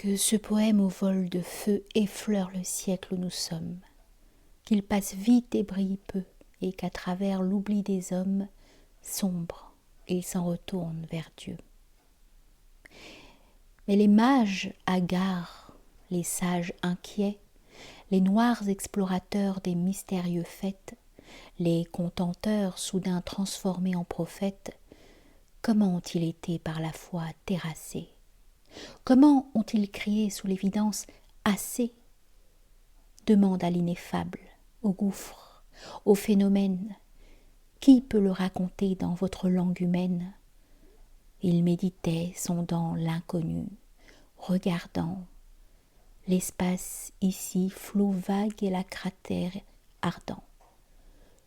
Que ce poème au vol de feu effleure le siècle où nous sommes, qu'il passe vite et brille peu, et qu'à travers l'oubli des hommes, sombre, il s'en retourne vers Dieu. Mais les mages hagards, les sages inquiets, les noirs explorateurs des mystérieux faits, les contenteurs soudain transformés en prophètes, comment ont-ils été par la foi terrassés? Comment ont-ils crié sous l'évidence « assez » demande à l'ineffable, au gouffre, au phénomène. Qui peut le raconter dans votre langue humaine? Ils méditaient, sondant l'inconnu, regardant l'espace ici, flot vague et la cratère ardent.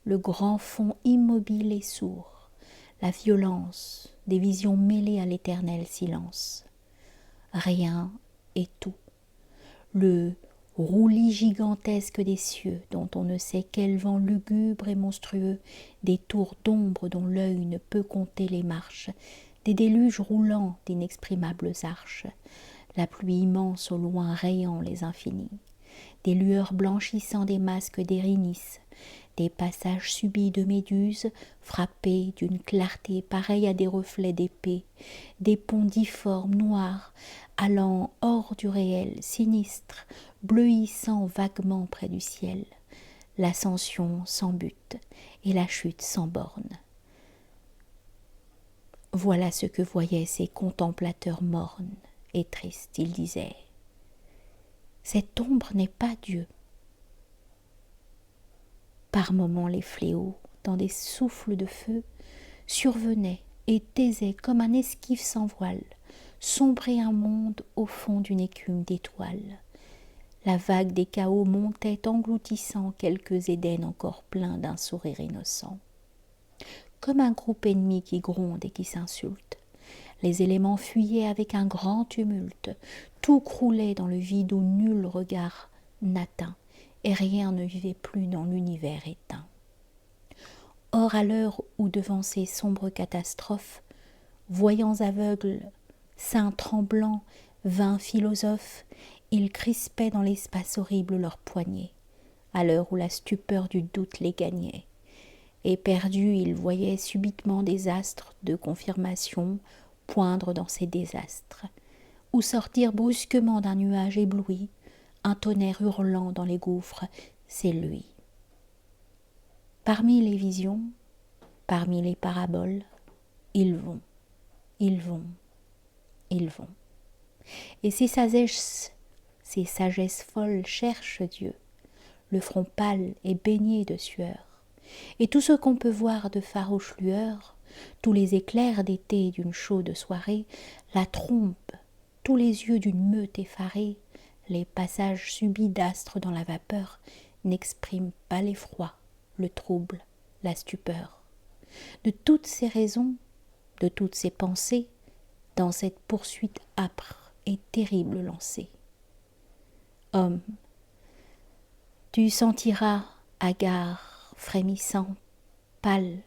Le grand fond immobile et sourd, la violence des visions mêlées à l'éternel silence. Rien et tout. Le roulis gigantesque des cieux, dont on ne sait quel vent lugubre et monstrueux, des tours d'ombre dont l'œil ne peut compter les marches, des déluges roulants d'inexprimables arches, la pluie immense au loin rayant les infinis, des lueurs blanchissant des masques d'Érinis, des passages subits de méduses frappés d'une clarté pareille à des reflets d'épée, des ponts difformes noirs allant hors du réel, sinistres, bleuissant vaguement près du ciel, l'ascension sans but et la chute sans borne. Voilà ce que voyaient ces contemplateurs mornes et tristes. Ils disaient « Cette ombre n'est pas Dieu ». Par moments les fléaux, dans des souffles de feu, survenaient et taisaient comme un esquif sans voile, sombrer un monde au fond d'une écume d'étoiles. La vague des chaos montait engloutissant quelques Édens encore pleins d'un sourire innocent. Comme un groupe ennemi qui gronde et qui s'insulte, les éléments fuyaient avec un grand tumulte, tout croulait dans le vide où nul regard n'atteint, et rien ne vivait plus dans l'univers éteint. Or, à l'heure où devant ces sombres catastrophes, voyants aveugles, saints tremblants, vains philosophes, ils crispaient dans l'espace horrible leurs poignets, à l'heure où la stupeur du doute les gagnait. Et perdus, ils voyaient subitement des astres de confirmation poindre dans ces désastres, ou sortir brusquement d'un nuage ébloui, un tonnerre hurlant dans les gouffres, c'est lui. Parmi les visions, parmi les paraboles, ils vont, ils vont, ils vont. Et ces sagesses folles cherchent Dieu, le front pâle et baigné de sueur. Et tout ce qu'on peut voir de farouches lueurs, tous les éclairs d'été d'une chaude soirée, la trompe, tous les yeux d'une meute effarée, les passages subits d'astres dans la vapeur, n'expriment pas l'effroi, le trouble, la stupeur. De toutes ces raisons, de toutes ces pensées, dans cette poursuite âpre et terrible lancée. Homme, tu sentiras, hagard, frémissant, pâle,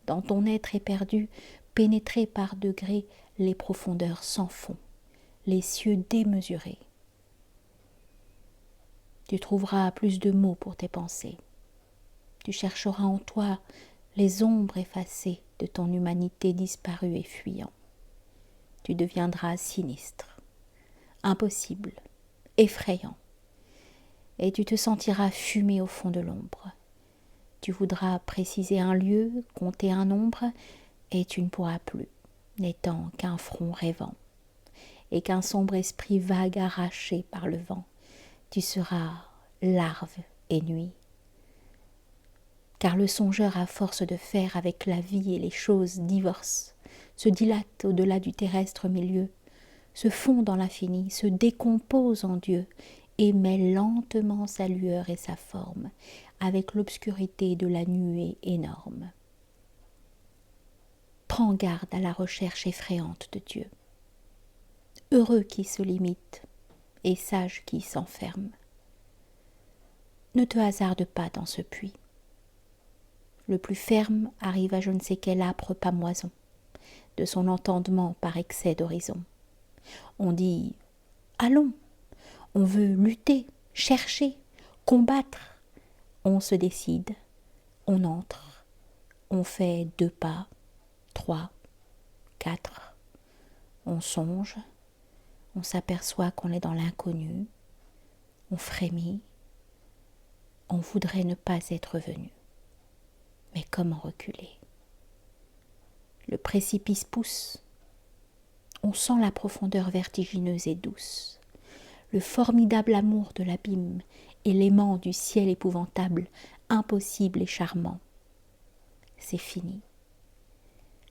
dans ton être éperdu, pénétrer par degrés les profondeurs sans fond, les cieux démesurés. Tu trouveras plus de mots pour tes pensées. Tu chercheras en toi les ombres effacées de ton humanité disparue et fuyant. Tu deviendras sinistre, impossible, effrayant, et tu te sentiras fumer au fond de l'ombre. Tu voudras préciser un lieu, compter un nombre, et tu ne pourras plus, n'étant qu'un front rêvant, et qu'un sombre esprit vague arraché par le vent. Tu seras larve et nuit. Car le songeur, à force de faire avec la vie et les choses divorce, se dilate au-delà du terrestre milieu, se fond dans l'infini, se décompose en Dieu, et met lentement sa lueur et sa forme, avec l'obscurité de la nuée énorme. Prends garde à la recherche effrayante de Dieu. Heureux qui se limite, et sage qui s'enferme. Ne te hasarde pas dans ce puits. Le plus ferme arrive à je ne sais quelle âpre pâmoison, de son entendement par excès d'horizon. On dit Allons, on veut lutter, chercher, combattre. On se décide, on entre, on fait 2 pas, 3, 4. On songe, on s'aperçoit qu'on est dans l'inconnu, on frémit, on voudrait ne pas être venu. Mais comment reculer? Le précipice pousse, on sent la profondeur vertigineuse et douce, le formidable amour de l'abîme et l'aimant du ciel épouvantable, impossible et charmant. C'est fini.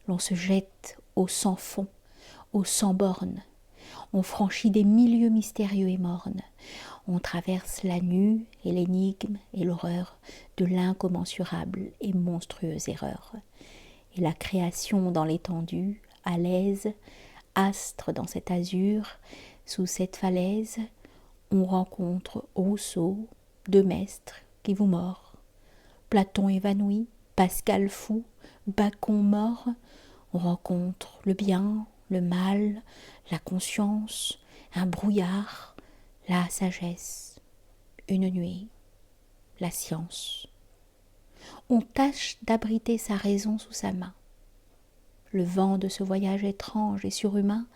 L'on se jette au sans fond, au sans bornes. On franchit des milieux mystérieux et mornes. On traverse la nue et l'énigme et l'horreur de l'incommensurable et monstrueuse erreur. Et la création dans l'étendue, à l'aise, astre dans cet azur, sous cette falaise, on rencontre Rousseau, Demestre qui vous mord, Platon évanoui, Pascal fou, Bacon mort. On rencontre le bien, le mal, la conscience, un brouillard, la sagesse, une nuit, la science. On tâche d'abriter sa raison sous sa main. Le vent de ce voyage étrange et surhumain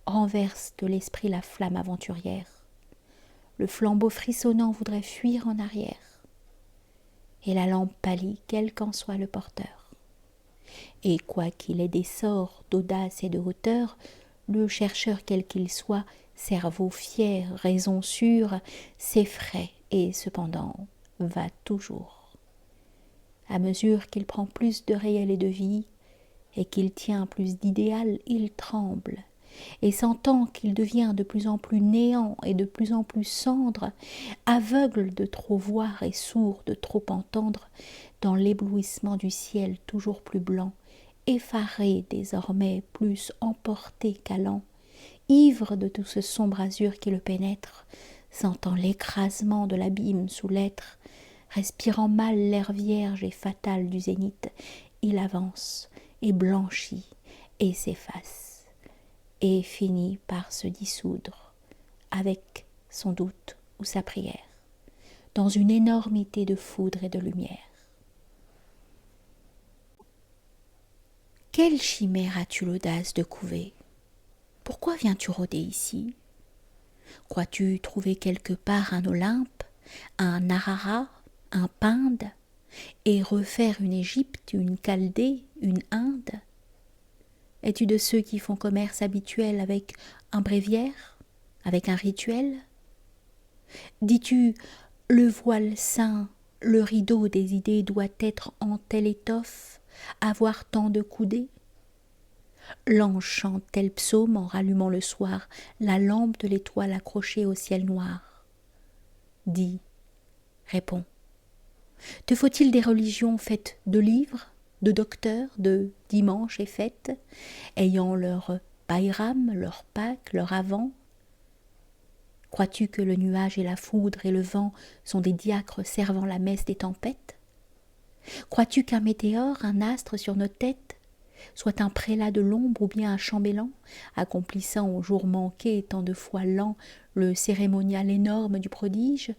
renverse de l'esprit la flamme aventurière. Le flambeau frissonnant voudrait fuir en arrière. Et la lampe pâlit, quel qu'en soit le porteur. Et quoiqu'il ait des sorts d'audace et de hauteur, le chercheur quel qu'il soit, cerveau fier, raison sûre, s'effraie et cependant va toujours. À mesure qu'il prend plus de réel et de vie, et qu'il tient plus d'idéal, il tremble, et sentant qu'il devient de plus en plus néant et de plus en plus cendre, aveugle de trop voir et sourd de trop entendre, dans l'éblouissement du ciel toujours plus blanc, effaré désormais plus emporté qu'allant, ivre de tout ce sombre azur qui le pénètre, sentant l'écrasement de l'abîme sous l'être, respirant mal l'air vierge et fatal du zénith, il avance et blanchit et s'efface, et finit par se dissoudre, avec son doute ou sa prière, dans une énormité de foudre et de lumière. Quelle chimère as-tu l'audace de couver? Pourquoi viens-tu rôder ici? Crois-tu trouver quelque part un Olympe, un Ararat, un Pinde, et refaire une Égypte, une Chaldée, une Inde? Es-tu de ceux qui font commerce habituel avec un bréviaire, avec un rituel? Dis-tu, le voile saint, le rideau des idées doit être en telle étoffe, avoir tant de coudées? L'ange chante tel psaume en rallumant le soir la lampe de l'étoile accrochée au ciel noir. Dis, réponds. Te faut-il des religions faites de livres, de docteurs, de dimanches et fêtes, ayant leur Bayram, leur Pâques, leur Avant? Crois-tu que le nuage et la foudre et le vent sont des diacres servant la messe des tempêtes? Crois-tu qu'un météore, un astre sur nos têtes, soit un prélat de l'ombre ou bien un chambellan, accomplissant au jour manqué tant de fois lent le cérémonial énorme du prodige?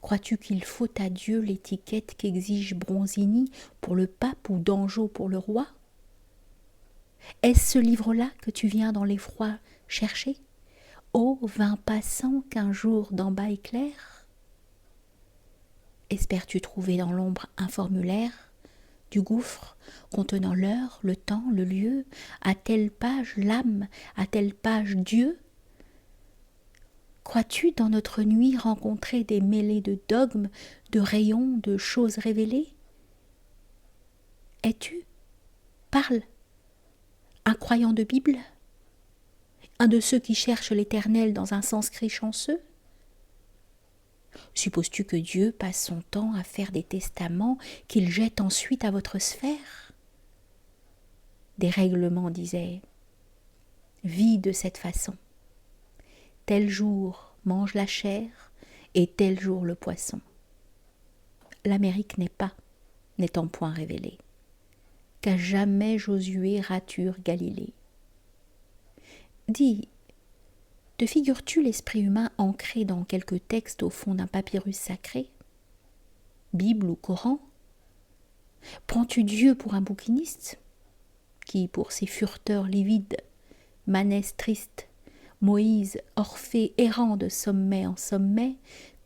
Crois-tu qu'il faut à Dieu l'étiquette qu'exige Bronzini pour le pape ou Dangeau pour le roi? Est-ce ce livre-là que tu viens dans l'effroi chercher? Ô vin passant qu'un jour d'en bas éclaire? Espères-tu trouver dans l'ombre un formulaire du gouffre contenant l'heure, le temps, le lieu, à telle page l'âme, à telle page Dieu? Crois-tu dans notre nuit rencontrer des mêlées de dogmes, de rayons, de choses révélées? Es-tu, parle, un croyant de Bible? Un de ceux qui cherchent l'Éternel dans un sanskrit chanceux? Supposes-tu que Dieu passe son temps à faire des testaments qu'il jette ensuite à votre sphère? Des règlements disaient « Vis de cette façon. Tel jour mange la chair et tel jour le poisson. » L'Amérique n'étant point révélée, qu'à jamais Josué rature Galilée. Dis, Te figures-tu l'esprit humain ancré dans quelques textes au fond d'un papyrus sacré, Bible ou Coran? Prends-tu Dieu pour un bouquiniste, qui, pour ses furteurs livides, Manès triste, Moïse, Orphée errant de sommet en sommet,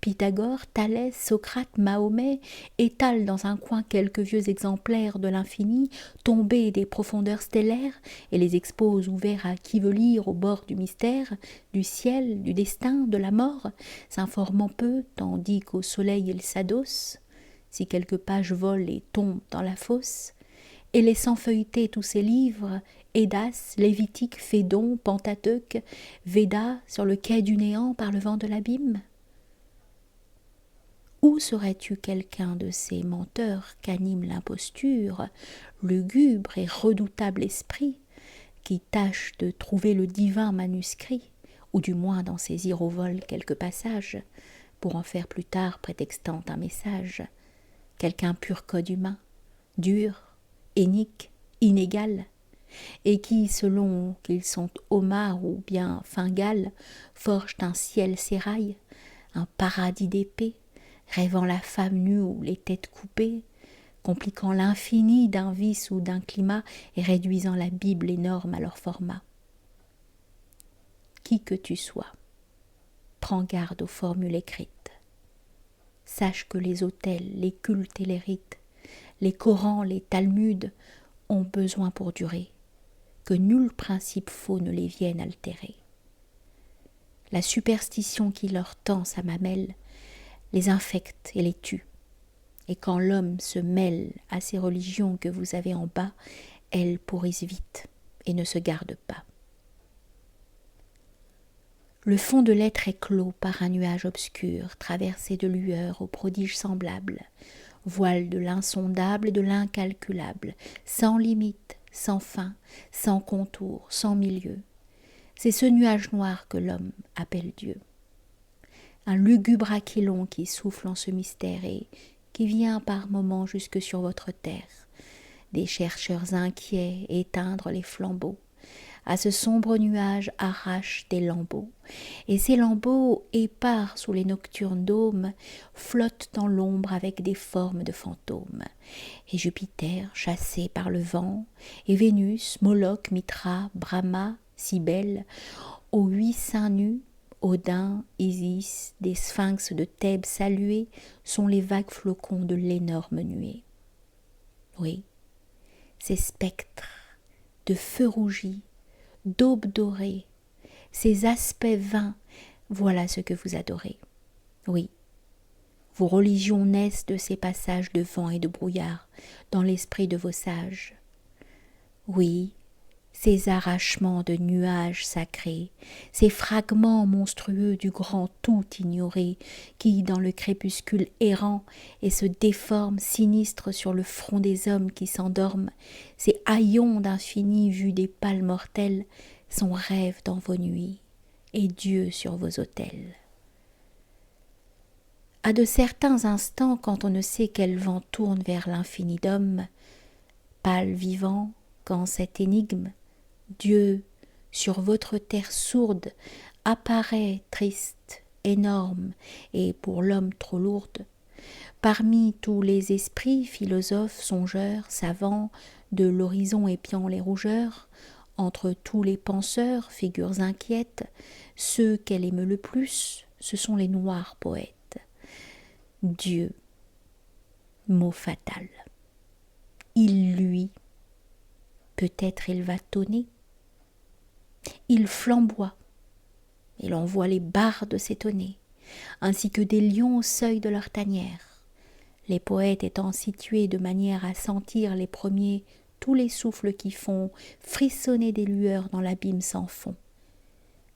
Pythagore, Thalès, Socrate, Mahomet étalent dans un coin quelques vieux exemplaires de l'infini tombés des profondeurs stellaires et les exposent ouverts à qui veut lire au bord du mystère, du ciel, du destin, de la mort, s'informant peu tandis qu'au soleil ils s'adossent, si quelques pages volent et tombent dans la fosse, et laissant feuilleter tous ces livres, Édas, Lévitique, Phédon, Pentateuque, Véda, sur le quai du néant par le vent de l'abîme? Où serais-tu quelqu'un de ces menteurs qu'anime l'imposture, lugubre et redoutable esprit, qui tâche de trouver le divin manuscrit, ou du moins d'en saisir au vol quelques passages, pour en faire plus tard prétextant un message, quelque impur code humain, dur, énique, inégal, et qui, selon qu'ils sont homards ou bien Fingal, forgent un ciel sérail, un paradis d'épée, rêvant la femme nue ou les têtes coupées, compliquant l'infini d'un vice ou d'un climat et réduisant la Bible énorme à leur format. Qui que tu sois, prends garde aux formules écrites. Sache que les autels, les cultes et les rites, les Corans, les Talmuds ont besoin pour durer, que nul principe faux ne les vienne altérer. La superstition qui leur tend sa mamelle les infecte et les tue, et quand l'homme se mêle à ces religions que vous avez en bas, elles pourrissent vite et ne se gardent pas. Le fond de l'être est clos par un nuage obscur, traversé de lueurs aux prodiges semblables, voile de l'insondable et de l'incalculable, sans limite, sans fin, sans contour, sans milieu. C'est ce nuage noir que l'homme appelle Dieu. Un lugubre aquilon qui souffle en ce mystère et qui vient par moments jusque sur votre terre, des chercheurs inquiets éteindre les flambeaux, à ce sombre nuage arrache des lambeaux, et ces lambeaux, épars sous les nocturnes dômes, flottent dans l'ombre avec des formes de fantômes. Et Jupiter, chassé par le vent, et Vénus, Moloch, Mitra, Brahma, Cybèle, aux 8 seins nus, Odin, Isis, des sphinx de Thèbes salués, sont les vagues flocons de l'énorme nuée. Oui, ces spectres de feu rougi, d'aube dorée, ces aspects vains, voilà ce que vous adorez. Oui, vos religions naissent de ces passages de vent et de brouillard dans l'esprit de vos sages. Oui, ces arrachements de nuages sacrés, ces fragments monstrueux du grand tout ignoré, qui, dans le crépuscule errant et se déforment sinistres sur le front des hommes qui s'endorment, ces haillons d'infini vus des pâles mortels, sont rêves dans vos nuits, et Dieu sur vos autels. À de certains instants, quand on ne sait quel vent tourne vers l'infini d'hommes, pâle vivant, quand cette énigme, Dieu, sur votre terre sourde, apparaît triste, énorme, et pour l'homme trop lourde. Parmi tous les esprits, philosophes, songeurs, savants, de l'horizon épiant les rougeurs, entre tous les penseurs, figures inquiètes, ceux qu'elle émeut le plus, ce sont les noirs poètes. Dieu, mot fatal. Il luit, peut-être il va tonner. Il flamboie, et l'on voit les bardes s'étonner, ainsi que des lions au seuil de leur tanière, les poètes étant situés de manière à sentir les premiers tous les souffles qui font frissonner des lueurs dans l'abîme sans fond.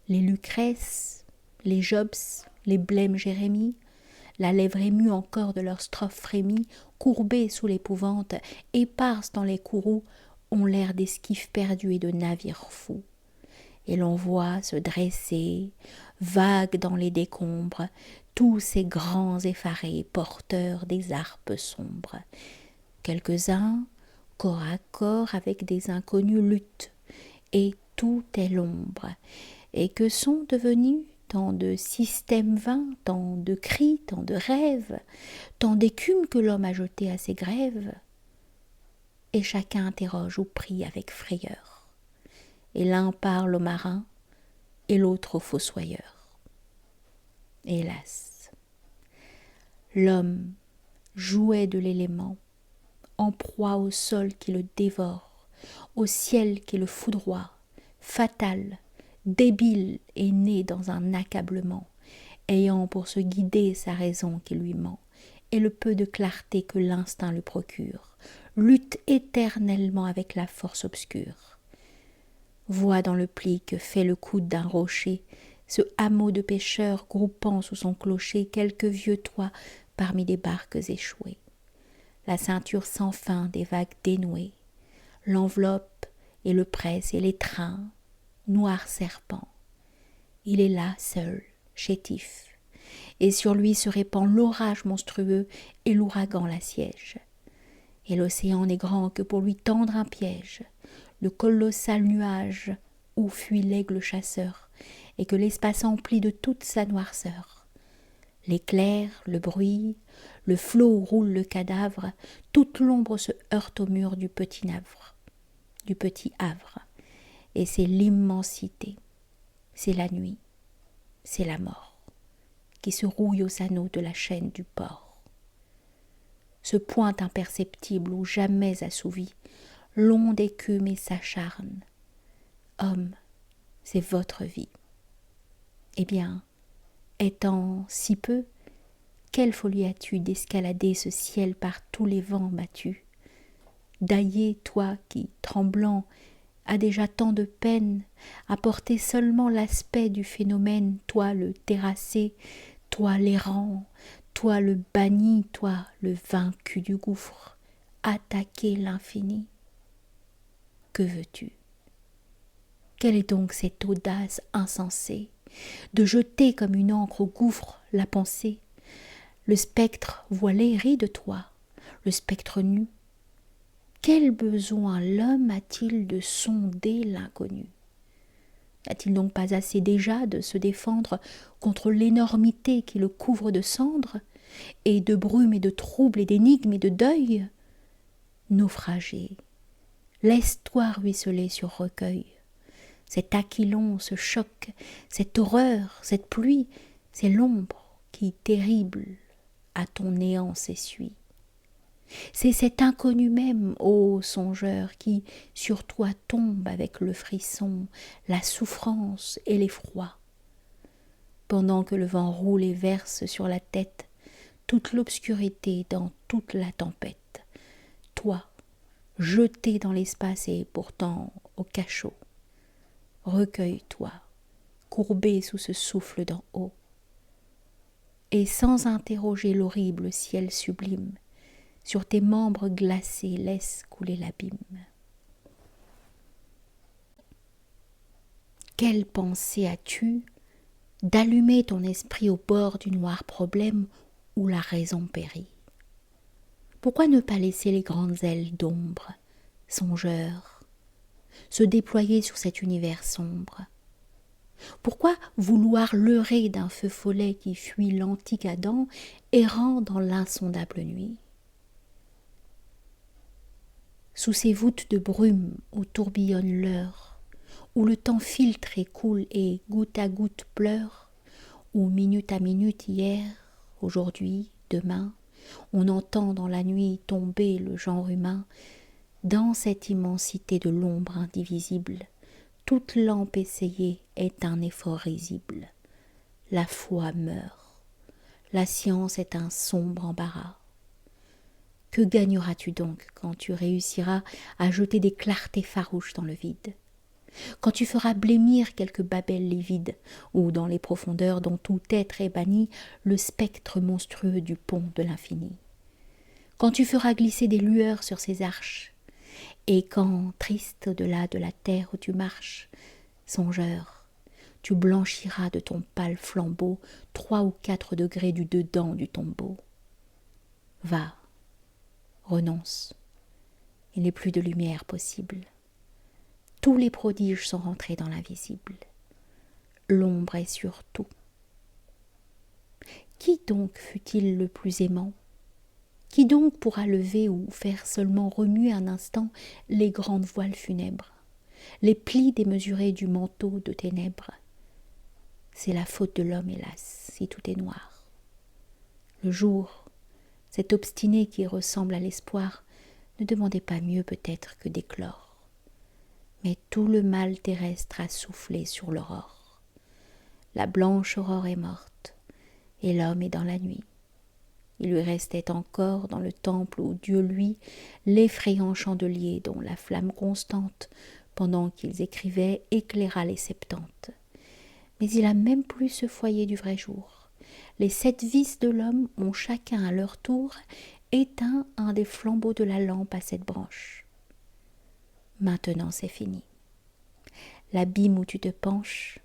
Les Lucrèces, les Jobs, les blêmes Jérémie, la lèvre émue encore de leurs strophes frémies, courbées sous l'épouvante, éparses dans les courroux, ont l'air d'esquifs perdus et de navires fous. Et l'on voit se dresser, vagues dans les décombres, tous ces grands effarés porteurs des harpes sombres. Quelques-uns, corps à corps avec des inconnus, luttent, et tout est l'ombre, et que sont devenus tant de systèmes vains, tant de cris, tant de rêves, tant d'écume que l'homme a jeté à ses grèves. Et chacun interroge ou prie avec frayeur, et l'un parle au marin, et l'autre au fossoyeur. Hélas, l'homme, jouet de l'élément, en proie au sol qui le dévore, au ciel qui le foudroie, fatal, débile et né dans un accablement, ayant pour se guider sa raison qui lui ment, et le peu de clarté que l'instinct lui procure, lutte éternellement avec la force obscure. Voit dans le pli que fait le coude d'un rocher ce hameau de pêcheurs groupant sous son clocher quelques vieux toits parmi des barques échouées. La ceinture sans fin des vagues dénouées, l'enveloppe et le presse et les trains, noir serpent. Il est là seul, chétif, et sur lui se répand l'orage monstrueux et l'ouragan l'assiège. Et l'océan n'est grand que pour lui tendre un piège, le colossal nuage où fuit l'aigle chasseur, et que l'espace emplit de toute sa noirceur. L'éclair, le bruit, le flot où roule le cadavre, toute l'ombre se heurte au mur du petit havre, et c'est l'immensité, c'est la nuit, c'est la mort, qui se rouille aux anneaux de la chaîne du port. Ce point imperceptible où jamais assouvi, l'onde écume et s'acharne. Homme, c'est votre vie. Eh bien, étant si peu, quelle folie as-tu d'escalader ce ciel par tous les vents battus, d'ailler, toi qui, tremblant, as déjà tant de peine à porter seulement l'aspect du phénomène, toi le terrassé, toi l'errant, toi le banni, toi le vaincu du gouffre, attaquer l'infini. Que veux-tu? Quelle est donc cette audace insensée de jeter comme une encre au gouffre la pensée? Le spectre voilé rit de toi, le spectre nu. Quel besoin l'homme a-t-il de sonder l'inconnu? N'a-t-il donc pas assez déjà de se défendre contre l'énormité qui le couvre de cendres, et de brume et de trouble et d'énigmes et de deuil? Naufragé, laisse-toi ruisseler sur recueil. Cet aquilon, ce choc, cette horreur, cette pluie, c'est l'ombre qui, terrible, à ton néant s'essuie. C'est cet inconnu même, ô songeur, qui sur toi tombe avec le frisson, la souffrance et l'effroi. Pendant que le vent roule et verse sur la tête toute l'obscurité dans toute la tempête, toi, jeté dans l'espace et pourtant au cachot, recueille-toi, courbé sous ce souffle d'en haut, et sans interroger l'horrible ciel sublime, sur tes membres glacés laisse couler l'abîme. Quelle pensée as-tu d'allumer ton esprit au bord du noir problème où la raison périt? Pourquoi ne pas laisser les grandes ailes d'ombre, songeur, se déployer sur cet univers sombre? Pourquoi vouloir leurrer d'un feu follet qui fuit l'antique Adam, errant dans l'insondable nuit? Sous ces voûtes de brume où tourbillonne l'heure, où le temps filtre et coule et goutte à goutte pleure, où minute à minute hier, aujourd'hui, demain, on entend dans la nuit tomber le genre humain, dans cette immensité de l'ombre indivisible, toute lampe essayée est un effort risible. La foi meurt, la science est un sombre embarras. Que gagneras-tu donc quand tu réussiras à jeter des clartés farouches dans le vide? Quand tu feras blêmir quelques babels livides, ou dans les profondeurs dont tout être est banni, le spectre monstrueux du pont de l'infini? Quand tu feras glisser des lueurs sur ces arches, et quand, triste au-delà de la terre où tu marches, songeur, tu blanchiras de ton pâle flambeau 3 ou 4 degrés du dedans du tombeau. Va, renonce, il n'est plus de lumière possible. Tous les prodiges sont rentrés dans l'invisible. l'ombre est sur tout. Qui donc fut-il le plus aimant? Qui donc pourra lever ou faire seulement remuer un instant les grandes voiles funèbres, les plis démesurés du manteau de ténèbres? C'est la faute de l'homme, hélas, si tout est noir. Le jour, cet obstiné qui ressemble à l'espoir, ne demandait pas mieux peut-être que d'éclore. Mais tout le mal terrestre a soufflé sur l'aurore. La blanche aurore est morte, et l'homme est dans la nuit. Il lui restait encore dans le temple où Dieu luit l'effrayant chandelier dont la flamme constante, pendant qu'ils écrivaient, éclaira les septante. Mais il a même plus ce foyer du vrai jour. Les 7 vices de l'homme ont chacun à leur tour éteint un des flambeaux de la lampe à 7 branches. Maintenant c'est fini. L'abîme où tu te penches,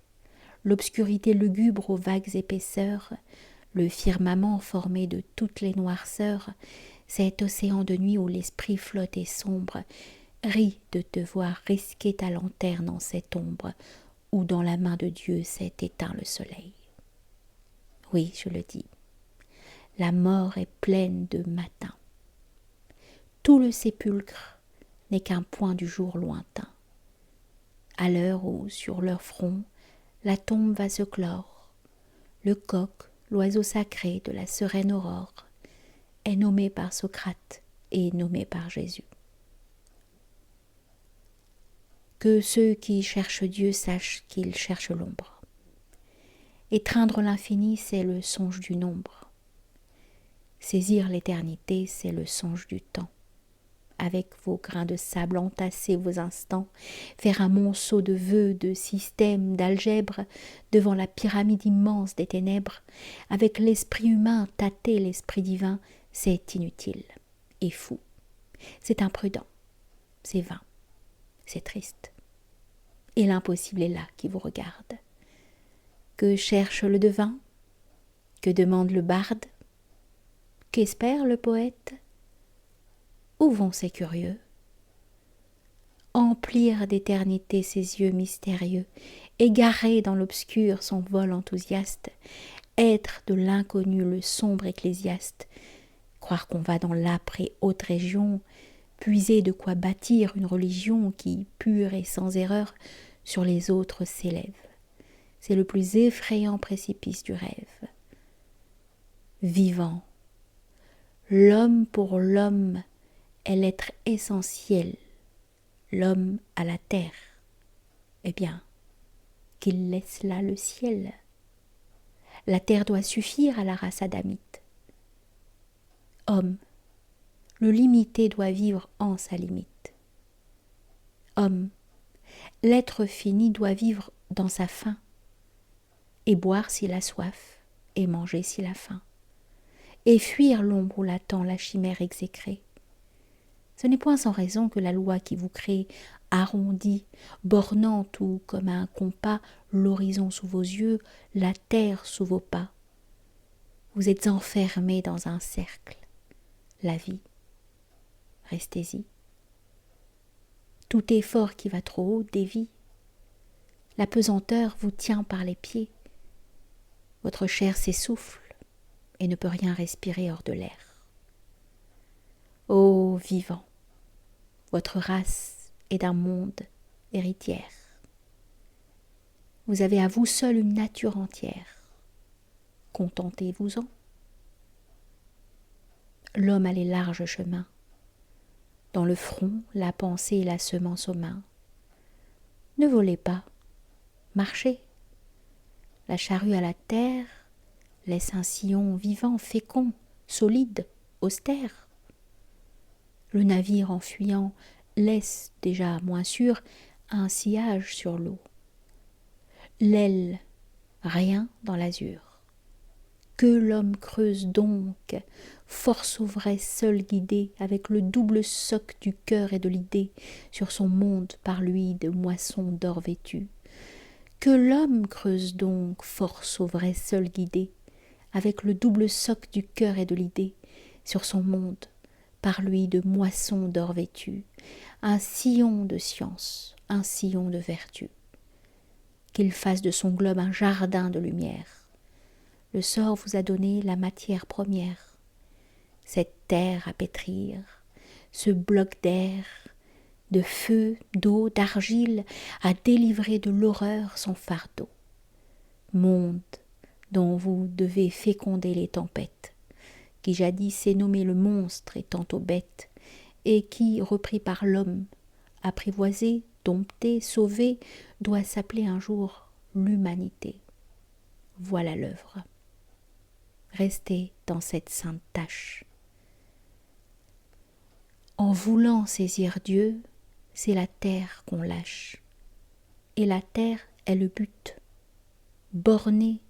l'obscurité lugubre aux vagues épaisseurs, le firmament formé de toutes les noirceurs, cet océan de nuit où l'esprit flotte et sombre, rit de te voir risquer ta lanterne en cette ombre où dans la main de Dieu s'est éteint le soleil. Oui, je le dis, la mort est pleine de matin. Tout le sépulcre n'est qu'un point du jour lointain. À l'heure où, sur leur front, la tombe va se clore, le coq, l'oiseau sacré de la sereine aurore, est nommé par Socrate et nommé par Jésus. Que ceux qui cherchent Dieu sachent qu'ils cherchent l'ombre. Étreindre l'infini, c'est le songe du nombre. Saisir l'éternité, c'est le songe du temps. Avec vos grains de sable, entasser vos instants, faire un monceau de vœux, de systèmes, d'algèbres, devant la pyramide immense des ténèbres, avec l'esprit humain tâter l'esprit divin, c'est inutile et fou. C'est imprudent, c'est vain, c'est triste. Et l'impossible est là qui vous regarde. Que cherche le devin? Que demande le barde? Qu'espère le poète? Où vont ces curieux? Emplir d'éternité ses yeux mystérieux, égarer dans l'obscur son vol enthousiaste, être de l'inconnu le sombre ecclésiaste, croire qu'on va dans l'âpre et haute région, puiser de quoi bâtir une religion qui, pure et sans erreur, sur les autres s'élève. C'est le plus effrayant précipice du rêve. Vivant, l'homme pour l'homme est l'être essentiel, l'homme à la terre. Eh bien, qu'il laisse là le ciel. La terre doit suffire à la race adamite. Homme, le limité doit vivre en sa limite. Homme, l'être fini doit vivre dans sa faim, et boire s'il a soif, et manger s'il a faim, et fuir l'ombre où l'attend la chimère exécrée. Ce n'est point sans raison que la loi qui vous crée arrondit, bornant tout comme un compas, l'horizon sous vos yeux, la terre sous vos pas. Vous êtes enfermés dans un cercle, la vie. Restez-y. Tout effort qui va trop haut dévie. La pesanteur vous tient par les pieds. Votre chair s'essouffle et ne peut rien respirer hors de l'air. Ô vivant, votre race est d'un monde héritière. Vous avez à vous seul une nature entière. Contentez-vous-en. L'homme a les larges chemins. Dans le front, la pensée et la semence aux mains. Ne volez pas, marchez. La charrue à la terre laisse un sillon vivant, fécond, solide, austère. Le navire en fuyant laisse, déjà moins sûr, un sillage sur l'eau. L'aile, rien dans l'azur. Que l'homme creuse donc, force au vrai seul guidé, avec le double soc du cœur et de l'idée, sur son monde par lui de moissons d'or vêtu. Que l'homme creuse donc, force au vrai seul guidé, avec le double soc du cœur et de l'idée, sur son monde, par lui de moissons d'or vêtu, un sillon de science, un sillon de vertu. qu'il fasse de son globe un jardin de lumière. Le sort vous a donné la matière première, cette terre à pétrir, ce bloc d'air, de feu, d'eau, d'argile, à délivrer de l'horreur son fardeau. Monde dont vous devez féconder les tempêtes, qui jadis est nommé le monstre et tantôt bête, et qui, repris par l'homme, apprivoisé, dompté, sauvé, doit s'appeler un jour l'humanité. Voilà l'œuvre. Restez dans cette sainte tâche. En voulant saisir Dieu, c'est la terre qu'on lâche. Et la terre est le but. Bornez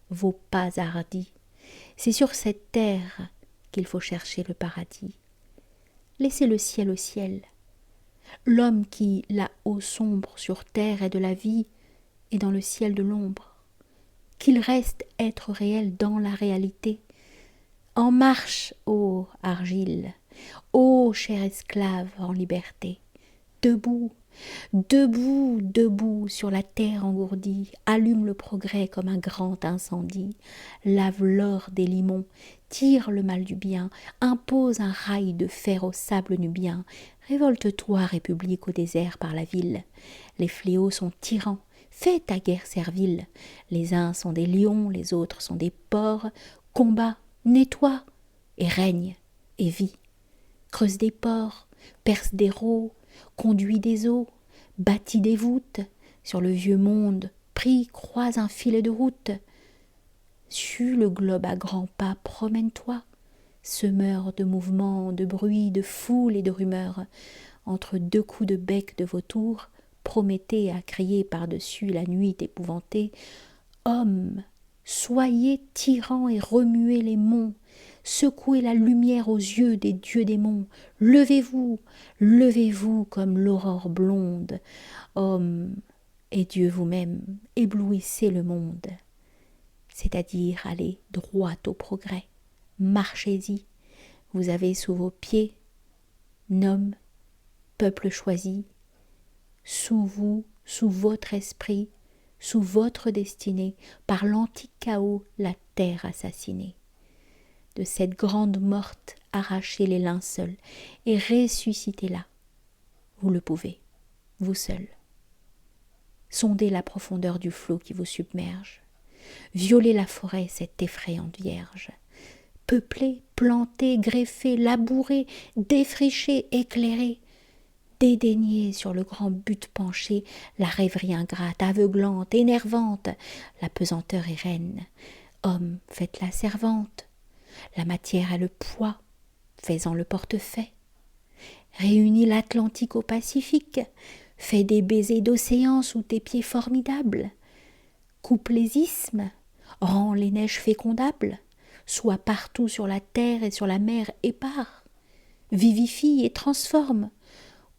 vos pas hardis. C'est sur cette terre qu'il faut chercher le paradis. Laissez le ciel au ciel. L'homme qui, là-haut sombre sur terre est de la vie et dans le ciel de l'ombre. Qu'il reste être réel dans la réalité. En marche, ô argile, ô cher esclave en liberté. Debout, debout, debout sur la terre engourdie, allume le progrès comme un grand incendie, lave l'or des limons, tire le mal du bien, impose un rail de fer au sable nubien, révolte-toi, République au désert par la ville. Les fléaux sont tyrans, fais ta guerre servile. Les uns sont des lions, les autres sont des porcs. Combat, nettoie, et règne, et vis. Creuse des ports, perce des rots, conduis des eaux, bâtis des voûtes, sur le vieux monde, prie, croise un filet de route. Sue le globe à grands pas, promène-toi, semeur de mouvements, de bruits, de foules et de rumeurs. Entre deux coups de bec de vautour, Prométhée a crié par-dessus la nuit épouvantée. Hommes, soyez tyrans et remuez les monts, secouez la lumière aux yeux des dieux démons, levez-vous, levez-vous comme l'aurore blonde, hommes et Dieu vous-même, éblouissez le monde, c'est-à-dire allez droit au progrès, marchez-y, vous avez sous vos pieds, noms, peuple choisi, sous vous, sous votre esprit, sous votre destinée, par l'antique chaos, la terre assassinée. De cette grande morte, arrachez les linceuls et ressuscitez-la. Vous le pouvez, vous seul. Sondez la profondeur du flot qui vous submerge. Violez la forêt, cette effrayante vierge. Peuplez, plantez, greffez, labourez, défrichez, éclairez. Dédaignez sur le grand but penché la rêverie ingrate, aveuglante, énervante. La pesanteur est reine. Homme, faites-la servante. La matière a le poids, fais-en le portefaix. Réunis l'Atlantique au Pacifique, fais des baisers d'océan sous tes pieds formidables. Coupe les isthmes, rends les neiges fécondables, sois partout sur la terre et sur la mer épars. Vivifie et transforme,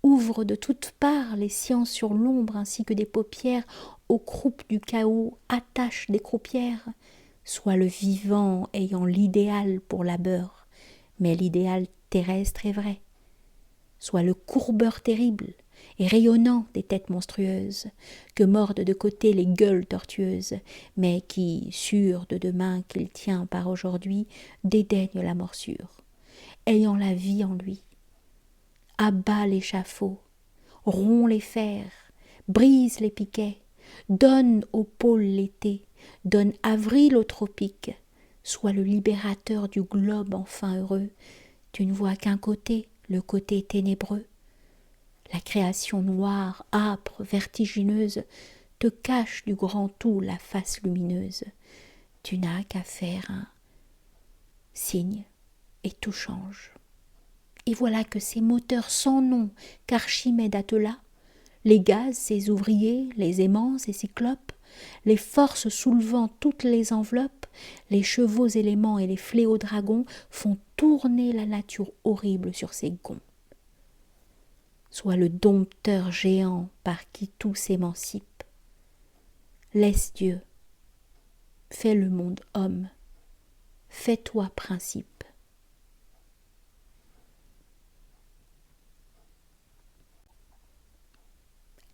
ouvre de toutes parts les sciences sur l'ombre ainsi que des paupières aux croupes du chaos, attache des croupières. Sois le vivant ayant l'idéal pour labeur, mais l'idéal terrestre est vrai. Sois le courbeur terrible et rayonnant des têtes monstrueuses, que mordent de côté les gueules tortueuses, mais qui, sûr de demain qu'il tient par aujourd'hui, dédaigne la morsure, ayant la vie en lui. Abat l'échafaud, rompt les fers, brise les piquets, donne au pôle l'été, donne avril aux tropiques, sois le libérateur du globe enfin heureux. Tu ne vois qu'un côté, le côté ténébreux. La création noire, âpre, vertigineuse, te cache du grand tout la face lumineuse. Tu n'as qu'à faire un signe et tout change. Et voilà que ces moteurs sans nom qu'Archimède attela, les gaz, ses ouvriers, les aimants, ses cyclopes, les forces soulevant toutes les enveloppes, les chevaux éléments et les fléaux dragons font tourner la nature horrible sur ses gonds. Sois le dompteur géant par qui tout s'émancipe. Laisse Dieu, fais le monde homme, fais-toi principe.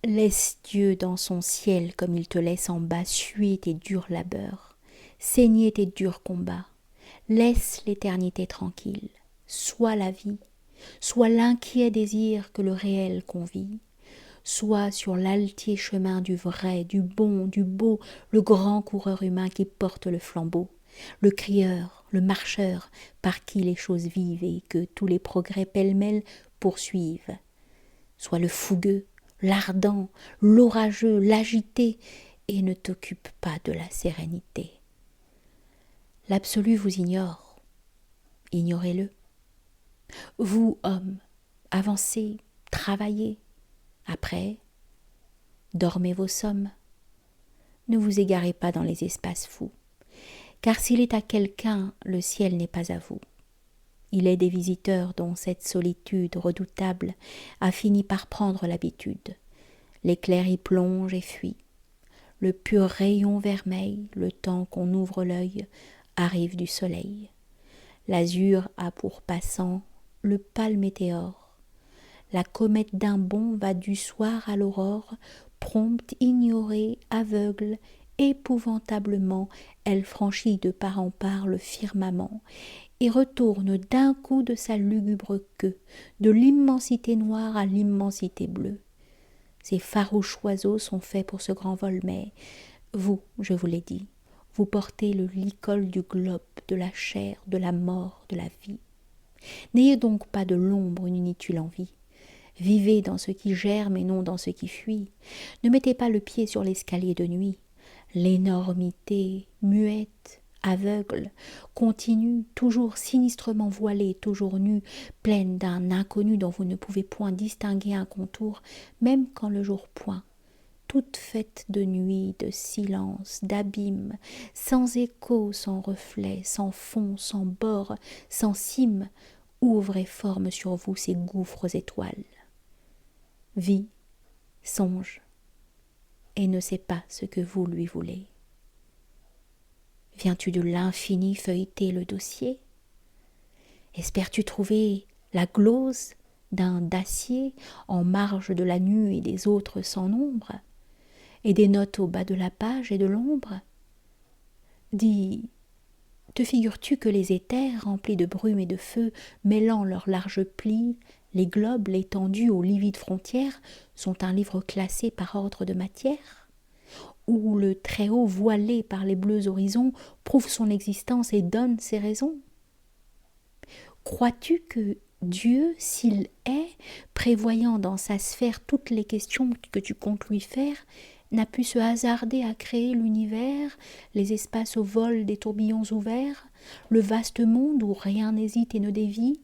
Laisse Dieu dans son ciel comme il te laisse en bas suer tes durs labeurs, saigner tes durs combats. Laisse l'éternité tranquille, soit la vie, soit l'inquiet désir que le réel convie. Sois sur l'altier chemin du vrai, du bon, du beau, le grand coureur humain qui porte le flambeau, le crieur, le marcheur, par qui les choses vivent et que tous les progrès pêle-mêle poursuivent. Sois le fougueux, l'ardent, l'orageux, l'agité, et ne t'occupe pas de la sérénité. L'absolu vous ignore, ignorez-le. Vous, hommes, avancez, travaillez. Après, dormez vos sommes. Ne vous égarez pas dans les espaces fous, car s'il est à quelqu'un, le ciel n'est pas à vous. Il est des visiteurs dont cette solitude redoutable a fini par prendre l'habitude. L'éclair y plonge et fuit. Le pur rayon vermeil, le temps qu'on ouvre l'œil, arrive du soleil. L'azur a pour passant le pâle météore. La comète d'un bond va du soir à l'aurore, prompte, ignorée, aveugle, épouvantablement, elle franchit de part en part le firmament, et retourne d'un coup de sa lugubre queue, de l'immensité noire à l'immensité bleue. Ces farouches oiseaux sont faits pour ce grand vol, mais vous, je vous l'ai dit, vous portez le licol du globe, de la chair, de la mort, de la vie. N'ayez donc pas de l'ombre une inutile envie. Vivez dans ce qui germe et non dans ce qui fuit. Ne mettez pas le pied sur l'escalier de nuit. L'énormité, muette, aveugle, continue, toujours sinistrement voilée, toujours nue, pleine d'un inconnu dont vous ne pouvez point distinguer un contour, même quand le jour pointe. Toute faite de nuit, de silence, d'abîme, sans écho, sans reflet, sans fond, sans bord, sans cime, ouvre et forme sur vous ces gouffres étoiles. Vit, songe, et ne sait pas ce que vous lui voulez. Viens-tu de l'infini feuilleter le dossier? Espères-tu trouver la glose d'un dacier en marge de la nue et des autres sans nombre, et des notes au bas de la page et de l'ombre? Dis, te figures-tu que les éthers, remplis de brume et de feu, mêlant leurs larges plis, les globes, l'étendue aux livides frontières, sont un livre classé par ordre de matière, où le Très-Haut, voilé par les bleus horizons, prouve son existence et donne ses raisons? Crois-tu que Dieu, s'il est, prévoyant dans sa sphère toutes les questions que tu comptes lui faire, n'a pu se hasarder à créer l'univers, les espaces au vol des tourbillons ouverts, le vaste monde où rien n'hésite et ne dévie,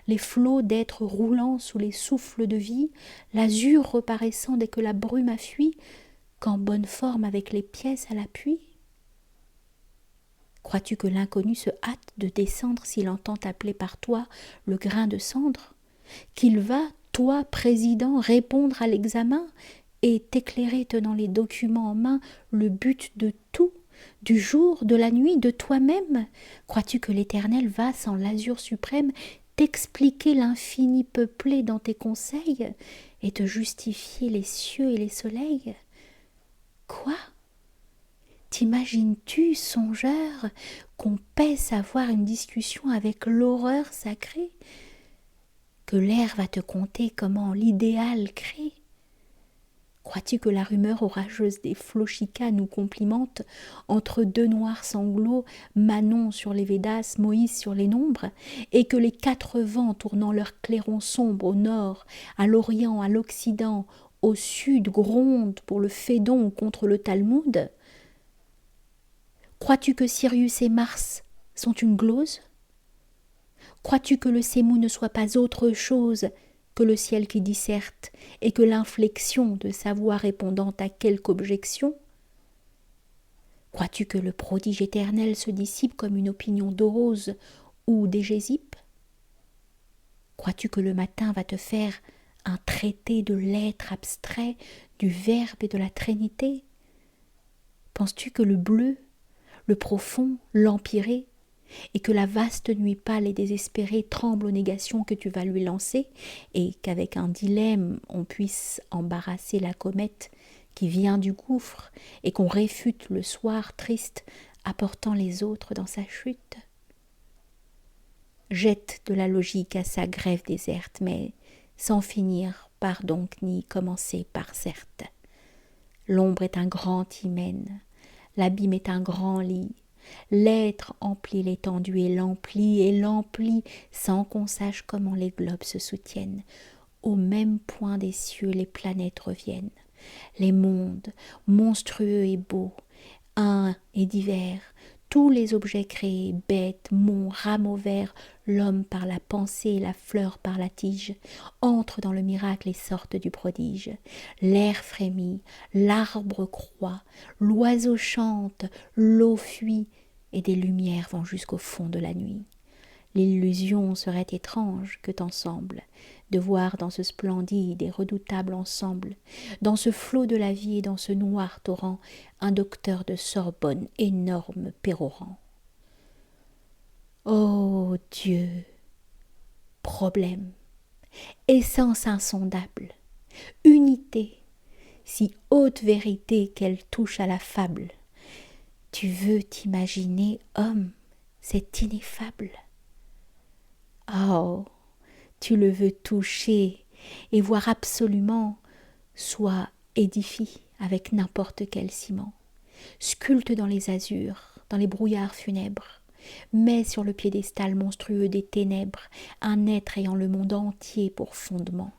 les flots d'êtres roulant sous les souffles de vie, l'azur reparaissant dès que la brume a fui, qu'en bonne forme avec les pièces à l'appui? Crois-tu que l'inconnu se hâte de descendre s'il entend appeler par toi le grain de cendre? Qu'il va, toi, président, répondre à l'examen et t'éclairer tenant les documents en main le but de tout, du jour, de la nuit, de toi-même? Crois-tu que l'Éternel va, sans l'azur suprême, t'expliquer l'infini peuplé dans tes conseils et te justifier les cieux et les soleils? Quoi? T'imagines-tu, songeur, qu'on paie savoir une discussion avec l'horreur sacrée? Que l'air va te conter comment l'idéal crée? Crois-tu que la rumeur orageuse des Flochikas nous complimente entre deux noirs sanglots, Manon sur les Védas, Moïse sur les nombres, et que les quatre vents tournant leurs clairons sombres au nord, à l'orient, à l'occident, au sud grondent pour le Phédon contre le Talmud? Crois-tu que Sirius et Mars sont une glose? Crois-tu que le Sémou ne soit pas autre chose que le ciel qui disserte, et que l'inflexion de sa voix répondant à quelque objection? Crois-tu que le prodige éternel se dissipe comme une opinion d'eau rose ou d'égésipe? Crois-tu que le matin va te faire un traité de l'être abstrait, du Verbe et de la Trinité? Penses-tu que le bleu, le profond, l'empyrée, et que la vaste nuit pâle et désespérée tremble aux négations que tu vas lui lancer, et qu'avec un dilemme on puisse embarrasser la comète qui vient du gouffre, et qu'on réfute le soir triste, apportant les autres dans sa chute. Jette de la logique à sa grève déserte, mais sans finir par donc ni commencer par certes. L'ombre est un grand hymen, l'abîme est un grand lit, l'être emplit l'étendue et l'emplit sans qu'on sache comment les globes se soutiennent. Au même point des cieux les planètes reviennent, les mondes, monstrueux et beaux, uns et divers, tous les objets créés, bêtes, monts, rameaux verts, l'homme par la pensée, la fleur par la tige, entrent dans le miracle et sortent du prodige. L'air frémit, l'arbre croît, l'oiseau chante, l'eau fuit, et des lumières vont jusqu'au fond de la nuit. L'illusion serait étrange que t'ensemble de voir dans ce splendide et redoutable ensemble, dans ce flot de la vie et dans ce noir torrent, un docteur de Sorbonne énorme pérorant. Ô Dieu, problème, essence insondable, unité, si haute vérité qu'elle touche à la fable, tu veux t'imaginer homme, c'est ineffable. Oh, tu le veux toucher et voir absolument, soit édifie avec n'importe quel ciment, sculpte dans les azurs, dans les brouillards funèbres, mets sur le piédestal monstrueux des ténèbres un être ayant le monde entier pour fondement.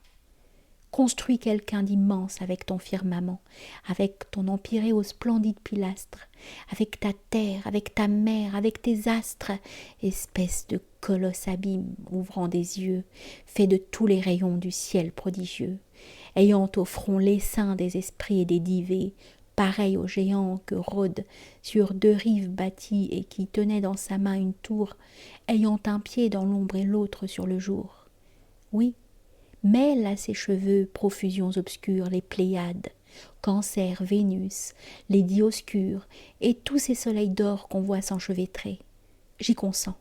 Construis quelqu'un d'immense avec ton firmament, avec ton empyrée aux splendides pilastres, avec ta terre, avec ta mer, avec tes astres, espèce de colosse abîme ouvrant des yeux, fait de tous les rayons du ciel prodigieux, ayant au front l'essaim des esprits et des divés, pareil au géant que rôde sur deux rives bâties et qui tenait dans sa main une tour, ayant un pied dans l'ombre et l'autre sur le jour. Oui, mêle à ses cheveux profusions obscures les Pléiades, Cancer, Vénus, les Dioscures et tous ces soleils d'or qu'on voit s'enchevêtrer. J'y consens.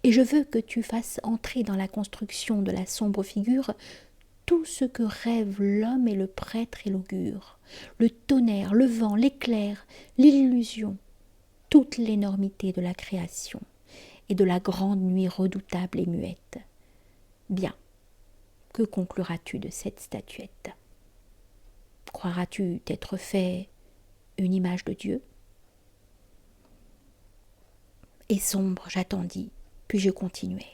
Et je veux que tu fasses entrer dans la construction de la sombre figure tout ce que rêvent l'homme et le prêtre et l'augure, le tonnerre, le vent, l'éclair, l'illusion, toute l'énormité de la création et de la grande nuit redoutable et muette. Bien. Que concluras-tu de cette statuette? Croiras-tu t'être fait une image de Dieu? Et sombre, j'attendis, puis je continuai.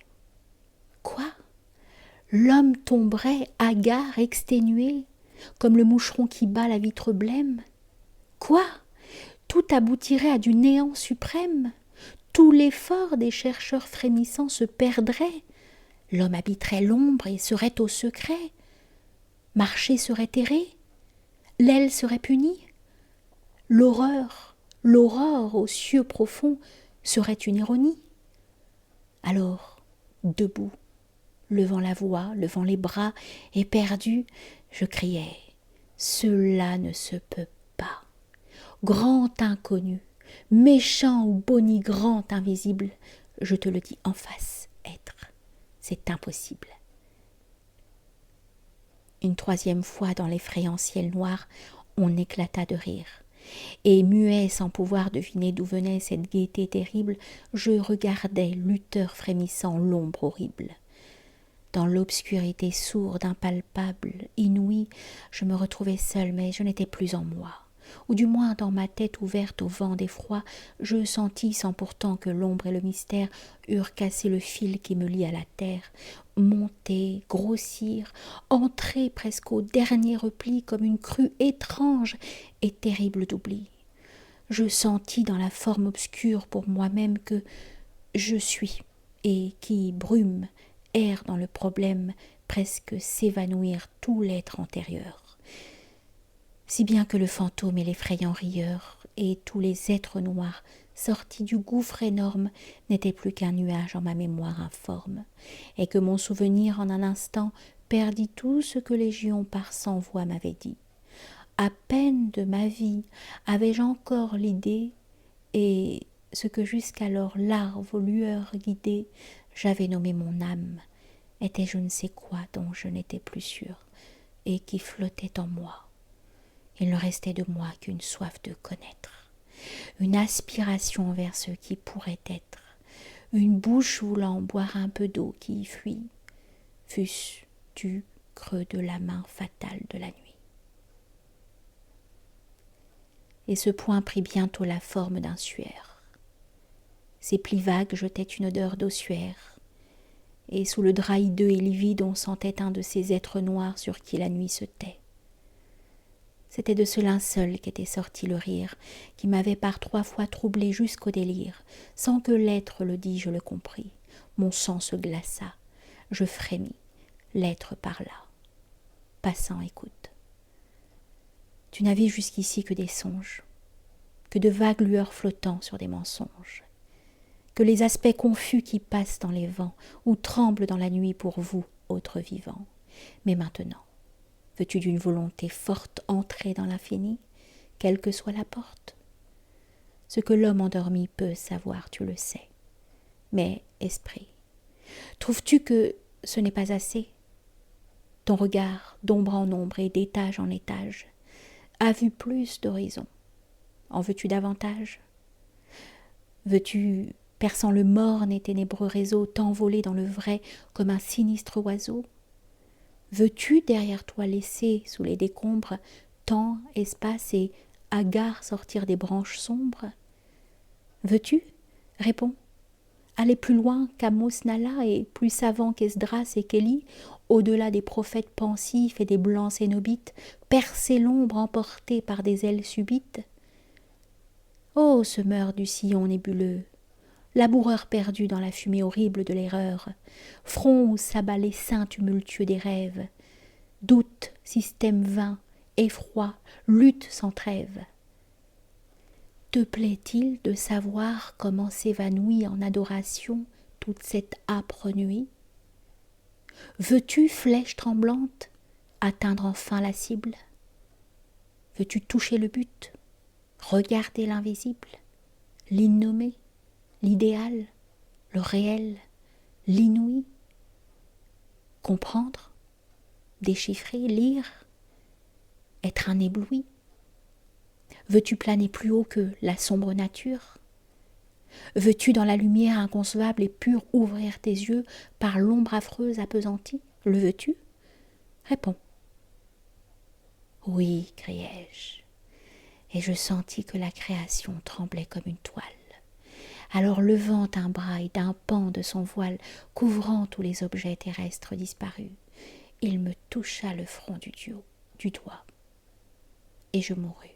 Quoi? L'homme tomberait hagard, exténué, comme le moucheron qui bat la vitre blême? Quoi? Tout aboutirait à du néant suprême? Tout l'effort des chercheurs frémissants se perdrait? L'homme habiterait l'ombre et serait au secret. Marcher serait errer. L'aile serait punie. L'aurore aux cieux profonds serait une ironie. Alors, debout, levant la voix, levant les bras, éperdu, je criais « Cela ne se peut pas. Grand inconnu, méchant ou bonigrant invisible, je te le dis en face, être. C'est impossible. » Une troisième fois, dans l'effrayant ciel noir, on éclata de rire. Et muet, sans pouvoir deviner d'où venait cette gaieté terrible, je regardais, lutteur frémissant, l'ombre horrible. Dans l'obscurité sourde, impalpable, inouïe, je me retrouvais seule, mais je n'étais plus en moi. Ou du moins dans ma tête ouverte au vent d'effroi, je sentis, sans pourtant que l'ombre et le mystère eurent cassé le fil qui me lie à la terre, monter, grossir, entrer presque au dernier repli comme une crue étrange et terrible d'oubli. Je sentis dans la forme obscure pour moi-même que je suis, et qui, brume, erre dans le problème, presque s'évanouir tout l'être antérieur. Si bien que le fantôme et l'effrayant rieur, et tous les êtres noirs, sortis du gouffre énorme, n'étaient plus qu'un nuage en ma mémoire informe, et que mon souvenir en un instant perdit tout ce que Légion par 100 voix m'avait dit. À peine de ma vie avais-je encore l'idée, et ce que jusqu'alors larve aux lueurs guidées j'avais nommé mon âme était je ne sais quoi dont je n'étais plus sûre et qui flottait en moi. Il ne restait de moi qu'une soif de connaître, une aspiration vers ce qui pourrait être, une bouche voulant boire un peu d'eau qui y fuit, fût-ce du creux de la main fatale de la nuit. Et ce point prit bientôt la forme d'un suaire. Ses plis vagues jetaient une odeur d'ossuaire, et sous le drap hideux et livide on sentait un de ces êtres noirs sur qui la nuit se tait. C'était de ce linceul qu'était sorti le rire, qui m'avait par 3 fois troublé jusqu'au délire. Sans que l'être le dît, je le compris. Mon sang se glaça, je frémis, l'être parla. Passant, écoute. Tu n'as vu jusqu'ici que des songes, que de vagues lueurs flottant sur des mensonges, que les aspects confus qui passent dans les vents ou tremblent dans la nuit pour vous, autres vivants. Mais maintenant, veux-tu d'une volonté forte entrer dans l'infini, quelle que soit la porte? Ce que l'homme endormi peut savoir, tu le sais. Mais, esprit, trouves-tu que ce n'est pas assez? Ton regard, d'ombre en ombre et d'étage en étage, a vu plus d'horizons. En veux-tu davantage? Veux-tu, perçant le morne et ténébreux réseau, t'envoler dans le vrai comme un sinistre oiseau? Veux-tu derrière toi laisser, sous les décombres, temps, espace et hagard sortir des branches sombres? Veux-tu? Réponds. Aller plus loin qu'Amos Nala et plus savant qu'Esdras et qu'Élie, au-delà des prophètes pensifs et des blancs cénobites, percer l'ombre emportée par des ailes subites? Ô semeur du sillon nébuleux, laboureur perdu dans la fumée horrible de l'erreur, front où s'abat l'essaim tumultueux des rêves, doute, système vain, effroi, lutte sans trêve. Te plaît-il de savoir comment s'évanouit en adoration toute cette âpre nuit? Veux-tu, flèche tremblante, atteindre enfin la cible? Veux-tu toucher le but, regarder l'invisible, l'innommé, l'idéal, le réel, l'inouï? Comprendre, déchiffrer, lire, être un ébloui? Veux-tu planer plus haut que la sombre nature? Veux-tu dans la lumière inconcevable et pure ouvrir tes yeux par l'ombre affreuse appesantie? Le veux-tu? Réponds. Oui, criai-je, et je sentis que la création tremblait comme une toile. Alors levant un bras et d'un pan de son voile, couvrant tous les objets terrestres disparus, il me toucha le front du doigt, et je mourus.